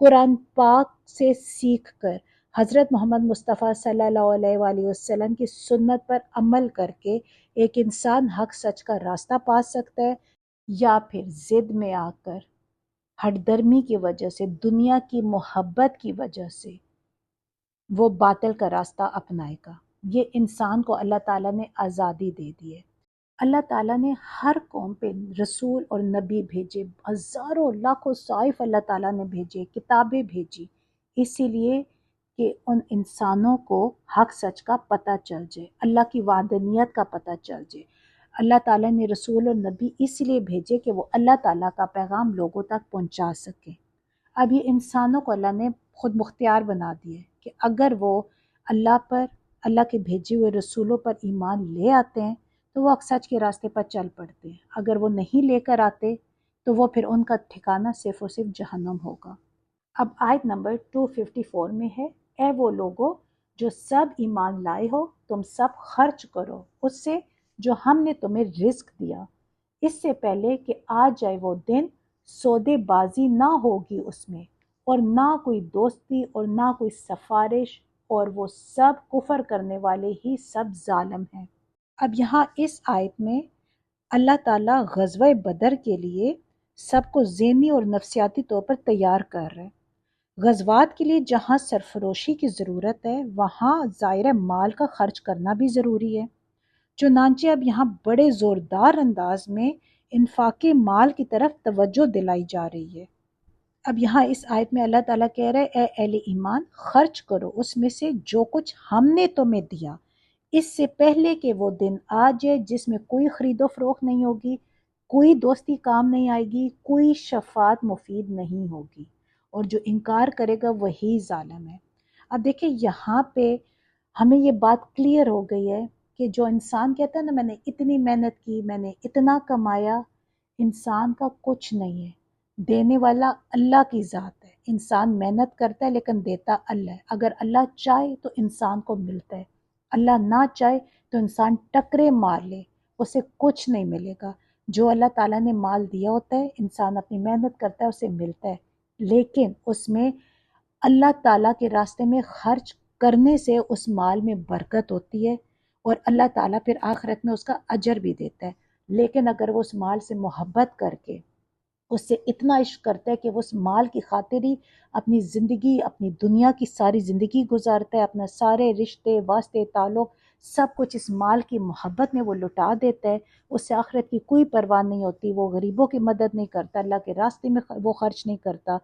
قرآن پاک سے سیکھ کر حضرت محمد مصطفیٰ صلی اللہ علیہ وآلہ وسلم کی سنت پر عمل کر کے ایک انسان حق سچ کا راستہ پا سکتا ہے، یا پھر ضد میں آ کر ہٹ درمی کی وجہ سے، دنیا کی محبت کی وجہ سے وہ باطل کا راستہ اپنائے گا۔ یہ انسان کو اللہ تعالیٰ نے آزادی دے دی ہے۔ اللہ تعالیٰ نے ہر قوم پہ رسول اور نبی بھیجے، ہزاروں لاکھوں صحائف اللہ تعالیٰ نے بھیجے، کتابیں بھیجی، اسی لیے کہ ان انسانوں کو حق سچ کا پتہ چل جائے، اللہ کی وحدانیت کا پتہ چل جائے۔ اللہ تعالیٰ نے رسول اور نبی اس لیے بھیجے کہ وہ اللہ تعالیٰ کا پیغام لوگوں تک پہنچا سکیں۔ اب یہ انسانوں کو اللہ نے خود مختار بنا دیے کہ اگر وہ اللہ پر، اللہ کے بھیجے ہوئے رسولوں پر ایمان لے آتے ہیں تو وہ سچ کے راستے پر چل پڑتے ہیں، اگر وہ نہیں لے کر آتے تو وہ پھر ان کا ٹھکانہ صرف اور صرف جہنم ہوگا۔ اب آیت نمبر 254 میں ہے، اے وہ لوگو جو سب ایمان لائے ہو، تم سب خرچ کرو اس سے جو ہم نے تمہیں رزق دیا، اس سے پہلے کہ آ جائے وہ دن سودے بازی نہ ہوگی اس میں، اور نہ کوئی دوستی اور نہ کوئی سفارش، اور وہ سب کفر کرنے والے ہی سب ظالم ہیں۔ اب یہاں اس آیت میں اللہ تعالیٰ غزوہ بدر کے لیے سب کو ذہنی اور نفسیاتی طور پر تیار کر رہے ہیں۔ غزوات کے لیے جہاں سرفروشی کی ضرورت ہے وہاں ظاہر مال کا خرچ کرنا بھی ضروری ہے، چنانچہ اب یہاں بڑے زوردار انداز میں انفاق مال کی طرف توجہ دلائی جا رہی ہے۔ اب یہاں اس آیت میں اللہ تعالیٰ کہہ رہے اے اہل ایمان خرچ کرو اس میں سے جو کچھ ہم نے تمہیں دیا، اس سے پہلے کہ وہ دن آ جائے جس میں کوئی خرید و فروخت نہیں ہوگی، کوئی دوستی کام نہیں آئے گی، کوئی شفاعت مفید نہیں ہوگی، اور جو انکار کرے گا وہی ظالم ہے۔ اب دیکھیں یہاں پہ ہمیں یہ بات کلیئر ہو گئی ہے کہ جو انسان کہتا ہے نا میں نے اتنی محنت کی، میں نے اتنا کمایا، انسان کا کچھ نہیں ہے، دینے والا اللہ کی ذات ہے۔ انسان محنت کرتا ہے لیکن دیتا اللہ ہے، اگر اللہ چاہے تو انسان کو ملتا ہے، اللہ نہ چاہے تو انسان ٹکرے مار لے اسے کچھ نہیں ملے گا۔ جو اللہ تعالیٰ نے مال دیا ہوتا ہے انسان اپنی محنت کرتا ہے اسے ملتا ہے، لیکن اس میں اللہ تعالیٰ کے راستے میں خرچ کرنے سے اس مال میں برکت ہوتی ہے اور اللہ تعالیٰ پھر آخرت میں اس کا اجر بھی دیتا ہے۔ لیکن اگر وہ اس مال سے محبت کر کے اس سے اتنا عشق کرتا ہے کہ وہ اس مال کی خاطر ہی اپنی زندگی، اپنی دنیا کی ساری زندگی گزارتا ہے، اپنا سارے رشتے واسطے تعلق سب کچھ اس مال کی محبت میں وہ لٹا دیتا ہے، اس سے آخرت کی کوئی پرواہ نہیں ہوتی، وہ غریبوں کی مدد نہیں کرتا، اللہ کے راستے میں وہ خرچ نہیں کرتا،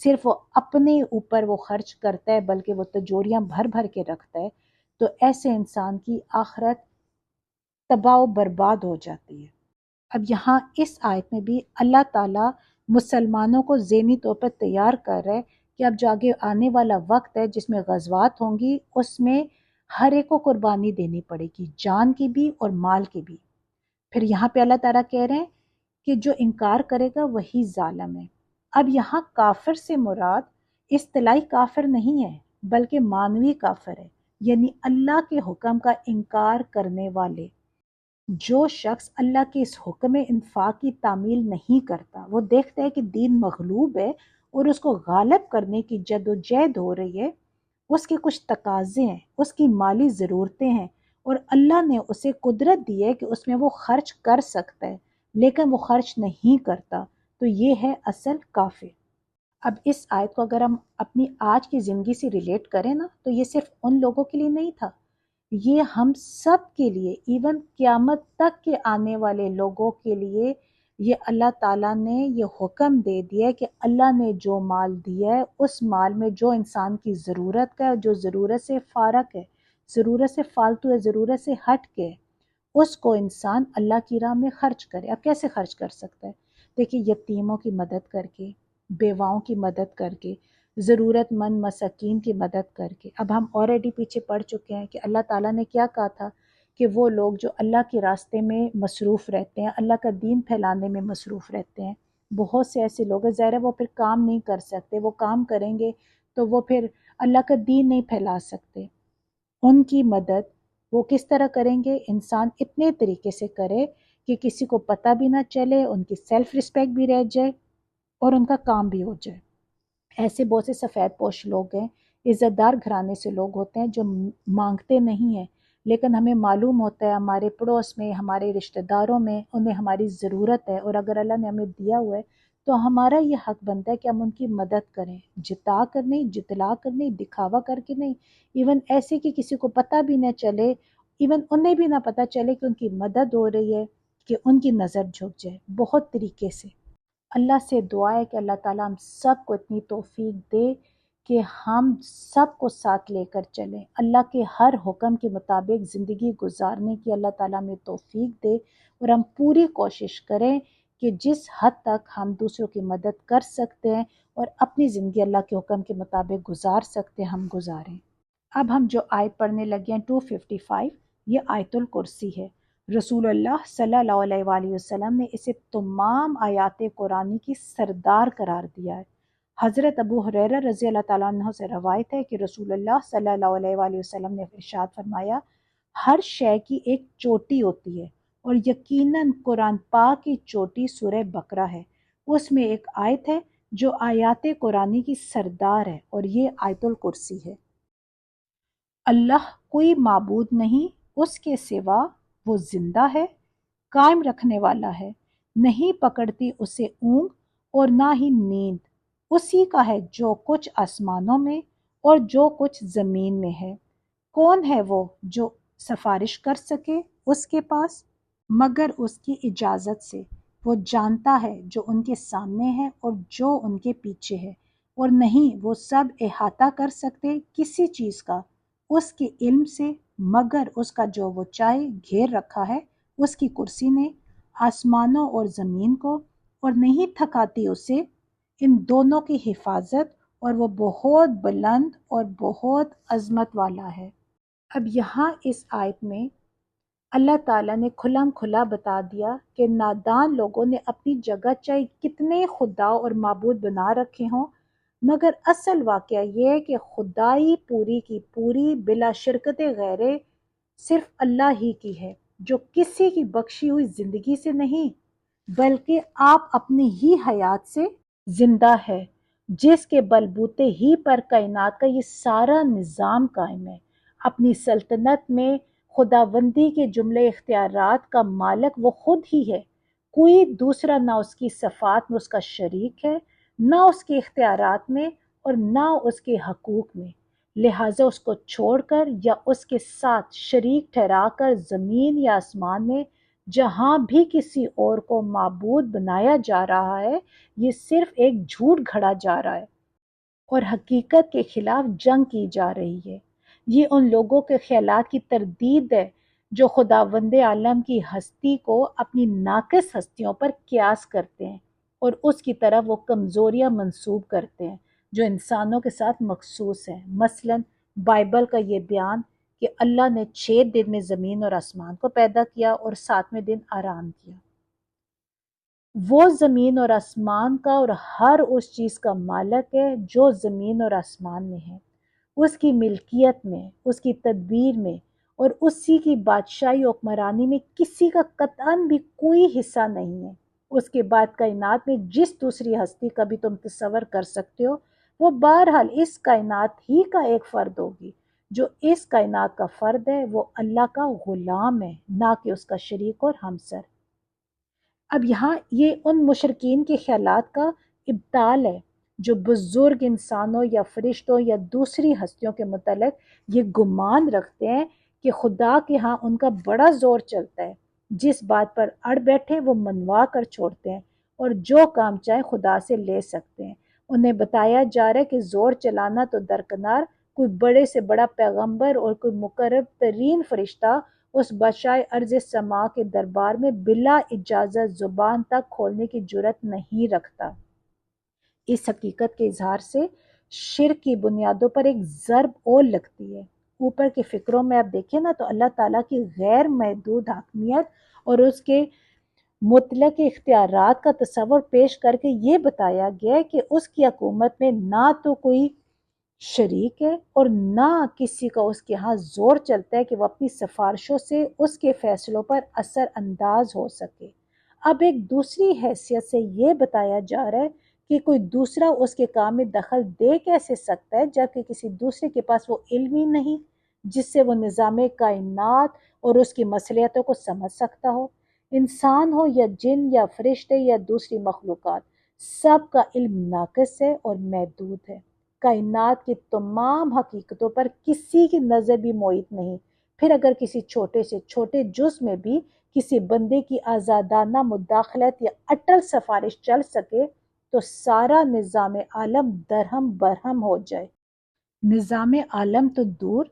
صرف وہ اپنے اوپر وہ خرچ کرتا ہے بلکہ وہ تجوریاں بھر بھر کے رکھتا ہے، تو ایسے انسان کی آخرت تباہ و برباد ہو جاتی ہے۔ اب یہاں اس آیت میں بھی اللہ تعالیٰ مسلمانوں کو ذہنی طور پر تیار کر رہا ہے کہ اب جو آگے آنے والا وقت ہے جس میں غزوات ہوں گی اس میں ہر ایک کو قربانی دینی پڑے گی، جان کی بھی اور مال کی بھی۔ پھر یہاں پہ اللہ تعالیٰ کہہ رہے ہیں کہ جو انکار کرے گا وہی ظالم ہے۔ اب یہاں کافر سے مراد اصطلاحی کافر نہیں ہے بلکہ معنوی کافر ہے، یعنی اللہ کے حکم کا انکار کرنے والے۔ جو شخص اللہ کے اس حکم انفاق کی تعمیل نہیں کرتا، وہ دیکھتا ہے کہ دین مغلوب ہے اور اس کو غالب کرنے کی جد و جہد ہو رہی ہے، اس کے کچھ تقاضے ہیں، اس کی مالی ضرورتیں ہیں اور اللہ نے اسے قدرت دی ہے کہ اس میں وہ خرچ کر سکتا ہے لیکن وہ خرچ نہیں کرتا، تو یہ ہے اصل کافر۔ اب اس آیت کو اگر ہم اپنی آج کی زندگی سے ریلیٹ کریں نا تو یہ صرف ان لوگوں کے لیے نہیں تھا، یہ ہم سب کے لیے، ایون قیامت تک کے آنے والے لوگوں کے لیے یہ اللہ تعالیٰ نے یہ حکم دے دیا ہے کہ اللہ نے جو مال دیا ہے اس مال میں جو انسان کی ضرورت کا ہے، جو ضرورت سے فارغ ہے، ضرورت سے فالتو ہے، ضرورت سے ہٹ کے، اس کو انسان اللہ کی راہ میں خرچ کرے۔ اب کیسے خرچ کر سکتا ہے؟ دیکھیے یتیموں کی مدد کر کے، بیواؤں کی مدد کر کے، ضرورت مند مساکین کی مدد کر کے۔ اب ہم آلریڈی پیچھے پڑھ چکے ہیں کہ اللہ تعالیٰ نے کیا کہا تھا کہ وہ لوگ جو اللہ کے راستے میں مصروف رہتے ہیں، اللہ کا دین پھیلانے میں مصروف رہتے ہیں، بہت سے ایسے لوگ ہیں، ظاہر ہے وہ پھر کام نہیں کر سکتے، وہ کام کریں گے تو وہ پھر اللہ کا دین نہیں پھیلا سکتے۔ ان کی مدد وہ کس طرح کریں گے؟ انسان اتنے طریقے سے کرے کہ کسی کو پتہ بھی نہ چلے، ان کی سیلف رسپیکٹ بھی رہ جائے اور ان کا کام بھی ہو جائے۔ ایسے بہت سے سفید پوش لوگ ہیں، عزت دار گھرانے سے لوگ ہوتے ہیں جو مانگتے نہیں ہیں، لیکن ہمیں معلوم ہوتا ہے ہمارے پڑوس میں، ہمارے رشتہ داروں میں انہیں ہماری ضرورت ہے، اور اگر اللہ نے ہمیں دیا ہوا ہے تو ہمارا یہ حق بنتا ہے کہ ہم ان کی مدد کریں، جتا کر نہیں، جتلا کر نہیں، دکھاوا کر کے نہیں، ایون ایسے کہ کسی کو پتہ بھی نہ چلے، ایون انہیں بھی نہ پتہ چلے کہ ان کی مدد ہو رہی ہے، کہ ان کی نظر جھک جائے بہت طریقے سے۔ اللہ سے دعا ہے کہ اللہ تعالیٰ ہم سب کو اتنی توفیق دے کہ ہم سب کو ساتھ لے کر چلیں، اللہ کے ہر حکم کے مطابق زندگی گزارنے کی اللہ تعالیٰ ہمیں توفیق دے، اور ہم پوری کوشش کریں کہ جس حد تک ہم دوسروں کی مدد کر سکتے ہیں اور اپنی زندگی اللہ کے حکم کے مطابق گزار سکتے ہیں ہم گزاریں۔ اب ہم جو آیت پڑھنے لگے ہیں 255، یہ آیت الکرسی ہے۔ رسول اللہ صلی اللہ علیہ وآلہ وسلم نے اسے تمام آیات قرآنی کی سردار قرار دیا ہے۔ حضرت ابو ہریرہ رضی اللہ تعالیٰ عنہ سے روایت ہے کہ رسول اللہ صلی اللہ علیہ وآلہ وسلم نے ارشاد فرمایا، ہر شے کی ایک چوٹی ہوتی ہے، اور یقیناً قرآن پاک کی چوٹی سورہ بقرہ ہے، اس میں ایک آیت ہے جو آیات قرآنی کی سردار ہے، اور یہ آیت الکرسی ہے۔ اللہ کوئی معبود نہیں اس کے سوا، وہ زندہ ہے، قائم رکھنے والا ہے، نہیں پکڑتی اسے اونگ اور نہ ہی نیند، اسی کا ہے جو کچھ آسمانوں میں اور جو کچھ زمین میں ہے۔ کون ہے وہ جو سفارش کر سکے اس کے پاس مگر اس کی اجازت سے؟ وہ جانتا ہے جو ان کے سامنے ہے اور جو ان کے پیچھے ہے، اور نہیں وہ سب احاطہ کر سکتے کسی چیز کا اس کے علم سے، مگر اس کا جو وہ چاہے گھیر رکھا ہے اس کی کرسی نے، آسمانوں اور زمین کو، اور نہیں تھکاتی اسے ان دونوں کی حفاظت، اور وہ بہت بلند اور بہت عظمت والا ہے۔ اب یہاں اس آیت میں اللہ تعالیٰ نے کھلم کھلا بتا دیا کہ نادان لوگوں نے اپنی جگہ چاہے کتنے خدا اور معبود بنا رکھے ہوں، مگر اصل واقعہ یہ ہے کہ خدائی پوری کی پوری بلا شرکت غیرے صرف اللہ ہی کی ہے، جو کسی کی بخشی ہوئی زندگی سے نہیں بلکہ آپ اپنی ہی حیات سے زندہ ہے، جس کے بلبوتے ہی پر کائنات کا یہ سارا نظام قائم ہے۔ اپنی سلطنت میں خداوندی کے جملے اختیارات کا مالک وہ خود ہی ہے، کوئی دوسرا نہ اس کی صفات میں اس کا شریک ہے، نہ اس کے اختیارات میں اور نہ اس کے حقوق میں، لہٰذا اس کو چھوڑ کر یا اس کے ساتھ شریک ٹھہرا کر زمین یا آسمان میں جہاں بھی کسی اور کو معبود بنایا جا رہا ہے، یہ صرف ایک جھوٹ گھڑا جا رہا ہے اور حقیقت کے خلاف جنگ کی جا رہی ہے۔ یہ ان لوگوں کے خیالات کی تردید ہے جو خداوند عالم کی ہستی کو اپنی ناقص ہستیوں پر قیاس کرتے ہیں اور اس کی طرف وہ کمزوریاں منسوب کرتے ہیں جو انسانوں کے ساتھ مخصوص ہیں۔ مثلاً بائبل کا یہ بیان کہ اللہ نے 6 دن میں زمین اور آسمان کو پیدا کیا اور 7ویں دن آرام کیا۔ وہ زمین اور آسمان کا اور ہر اس چیز کا مالک ہے جو زمین اور آسمان میں ہے، اس کی ملکیت میں، اس کی تدبیر میں اور اسی کی بادشاہی و حکمرانی میں کسی کا قطعاً بھی کوئی حصہ نہیں ہے۔ اس کے بعد کائنات میں جس دوسری ہستی کا بھی تم تصور کر سکتے ہو، وہ بہرحال اس کائنات ہی کا ایک فرد ہوگی۔ جو اس کائنات کا فرد ہے وہ اللہ کا غلام ہے، نہ کہ اس کا شریک اور ہمسر۔ اب یہاں یہ ان مشرکین کے خیالات کا ابطال ہے جو بزرگ انسانوں یا فرشتوں یا دوسری ہستیوں کے متعلق یہ گمان رکھتے ہیں کہ خدا کے ہاں ان کا بڑا زور چلتا ہے، جس بات پر اڑ بیٹھے وہ منوا کر چھوڑتے ہیں، اور جو کام چاہے خدا سے لے سکتے ہیں۔ انہیں بتایا جا رہا ہے کہ زور چلانا تو درکنار، کوئی بڑے سے بڑا پیغمبر اور کوئی مقرب ترین فرشتہ اس بادشاہ ارض سما کے دربار میں بلا اجازت زبان تک کھولنے کی جرت نہیں رکھتا۔ اس حقیقت کے اظہار سے شرک کی بنیادوں پر ایک ضرب اور لگتی ہے۔ اوپر کے فکروں میں آپ دیکھیں نا تو اللہ تعالیٰ کی غیر محدود حاکمیت اور اس کے مطلق اختیارات کا تصور پیش کر کے یہ بتایا گیا ہے کہ اس کی حکومت میں نہ تو کوئی شریک ہے اور نہ کسی کا اس کے ہاں زور چلتا ہے کہ وہ اپنی سفارشوں سے اس کے فیصلوں پر اثر انداز ہو سکے۔ اب ایک دوسری حیثیت سے یہ بتایا جا رہا ہے کہ کوئی دوسرا اس کے کام میں دخل دے کیسے سکتا ہے جبکہ کسی دوسرے کے پاس وہ علم ہی نہیں جس سے وہ نظام کائنات اور اس کی مصلحتوں کو سمجھ سکتا ہو۔ انسان ہو یا جن یا فرشتے یا دوسری مخلوقات، سب کا علم ناقص ہے اور محدود ہے۔ کائنات کی تمام حقیقتوں پر کسی کی نظر بھی محیط نہیں۔ پھر اگر کسی چھوٹے سے چھوٹے جز میں بھی کسی بندے کی آزادانہ مداخلت یا اٹل سفارش چل سکے تو سارا نظام عالم درہم برہم ہو جائے۔ نظام عالم تو دور،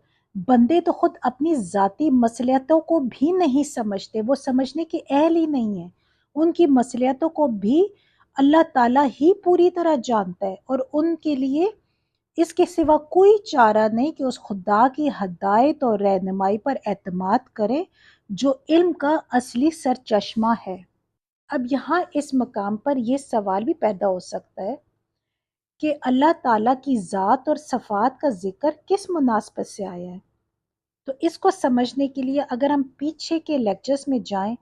بندے تو خود اپنی ذاتی مصلحتوں کو بھی نہیں سمجھتے، وہ سمجھنے کے اہل ہی نہیں ہیں۔ ان کی مصلحتوں کو بھی اللہ تعالیٰ ہی پوری طرح جانتا ہے اور ان کے لیے اس کے سوا کوئی چارہ نہیں کہ اس خدا کی ہدایت اور رہنمائی پر اعتماد کرے جو علم کا اصلی سرچشمہ ہے۔ اب یہاں اس مقام پر یہ سوال بھی پیدا ہو سکتا ہے کہ اللہ تعالیٰ کی ذات اور صفات کا ذکر کس مناسبت سے آیا ہے؟ تو اس کو سمجھنے کے لیے اگر ہم پیچھے کے لیکچرز میں جائیں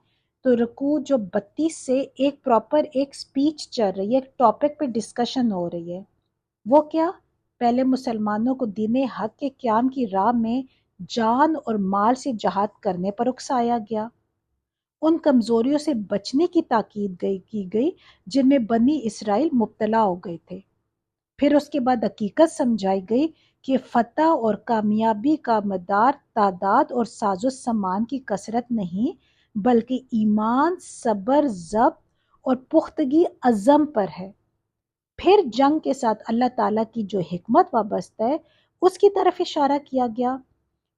تو رکوع جو 32 سے ایک پراپر ایک سپیچ چل رہی ہے، ایک ٹاپک پہ ڈسکشن ہو رہی ہے۔ وہ کیا؟ پہلے مسلمانوں کو دین حق کے قیام کی راہ میں جان اور مال سے جہاد کرنے پر اکسایا گیا، ان کمزوریوں سے بچنے کی تاکید کی گئی جن میں بنی اسرائیل مبتلا ہو گئے تھے۔ پھر اس کے بعد حقیقت سمجھائی گئی کہ فتح اور کامیابی کا مدار تعداد اور ساز و سامان کی کثرت نہیں بلکہ ایمان، صبر، ضبط اور پختگی عزم پر ہے۔ پھر جنگ کے ساتھ اللہ تعالیٰ کی جو حکمت وابستہ ہے اس کی طرف اشارہ کیا گیا،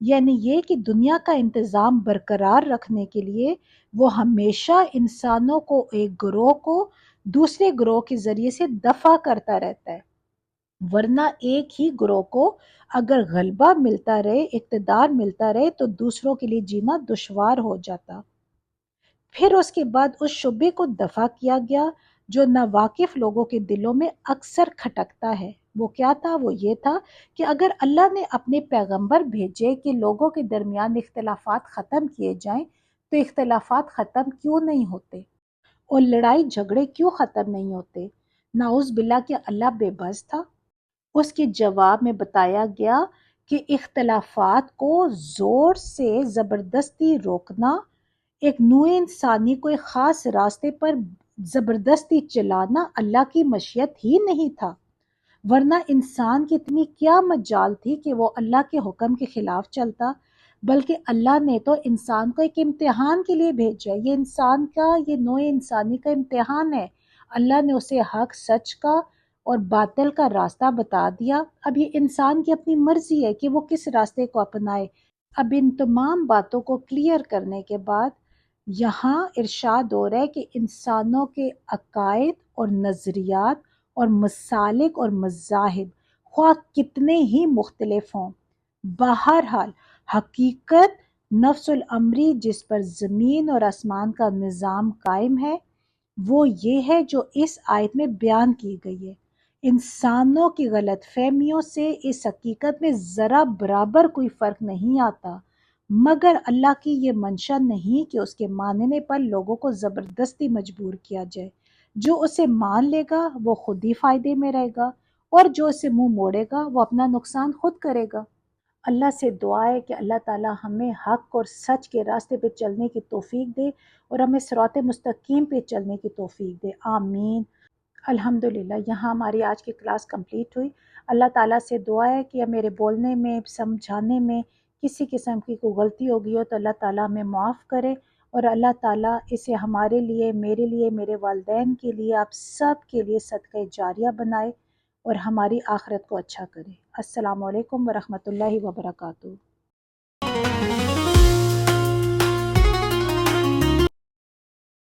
یعنی یہ کہ دنیا کا انتظام برقرار رکھنے کے لیے وہ ہمیشہ انسانوں کو ایک گروہ کو دوسرے گروہ کے ذریعے سے دفع کرتا رہتا ہے، ورنہ ایک ہی گروہ کو اگر غلبہ ملتا رہے، اقتدار ملتا رہے تو دوسروں کے لیے جینا دشوار ہو جاتا۔ پھر اس کے بعد اس شبے کو دفع کیا گیا جو ناواقف لوگوں کے دلوں میں اکثر کھٹکتا ہے۔ وہ کیا تھا؟ وہ یہ تھا کہ اگر اللہ نے اپنے پیغمبر بھیجے کہ لوگوں کے درمیان اختلافات ختم کیے جائیں تو اختلافات ختم کیوں نہیں ہوتے اور لڑائی جھگڑے کیوں ختم نہیں ہوتے؟ نعوذ باللہ کہ اللہ بے بس تھا؟ اس کے جواب میں بتایا گیا کہ اختلافات کو زور سے زبردستی روکنا، ایک نوع انسانی کو ایک خاص راستے پر زبردستی چلانا اللہ کی مشیت ہی نہیں تھا، ورنہ انسان کی اتنی کیا مجال تھی کہ وہ اللہ کے حکم کے خلاف چلتا، بلکہ اللہ نے تو انسان کو ایک امتحان کے لیے بھیجا۔ یہ انسان کا، یہ نوع انسانی کا امتحان ہے۔ اللہ نے اسے حق، سچ کا اور باطل کا راستہ بتا دیا۔ اب یہ انسان کی اپنی مرضی ہے کہ وہ کس راستے کو اپنائے۔ اب ان تمام باتوں کو کلیئر کرنے کے بعد یہاں ارشاد ہو رہا ہے کہ انسانوں کے عقائد اور نظریات اور مسالک اور مذاہب خواہ کتنے ہی مختلف ہوں، بہرحال حقیقت نفس الامری جس پر زمین اور آسمان کا نظام قائم ہے وہ یہ ہے جو اس آیت میں بیان کی گئی ہے۔ انسانوں کی غلط فہمیوں سے اس حقیقت میں ذرا برابر کوئی فرق نہیں آتا، مگر اللہ کی یہ منشا نہیں کہ اس کے ماننے پر لوگوں کو زبردستی مجبور کیا جائے۔ جو اسے مان لے گا وہ خود ہی فائدے میں رہے گا اور جو اسے منہ موڑے گا وہ اپنا نقصان خود کرے گا۔ اللہ سے دعا ہے کہ اللہ تعالی ہمیں حق اور سچ کے راستے پہ چلنے کی توفیق دے اور ہمیں صراط مستقیم پہ چلنے کی توفیق دے، آمین۔ الحمدللہ یہاں ہماری آج کی کلاس کمپلیٹ ہوئی۔ اللہ تعالیٰ سے دعا ہے کہ میرے بولنے میں، سمجھانے میں کسی قسم کی کوئی غلطی ہو گئی ہو تو اللہ تعالیٰ ہمیں معاف کرے اور اللہ تعالیٰ اسے ہمارے لیے، میرے والدین کے لیے، آپ سب کے لیے صدقہ جاریہ بنائے اور ہماری آخرت کو اچھا کرے۔ السلام علیکم ورحمۃ اللہ وبرکاتہ۔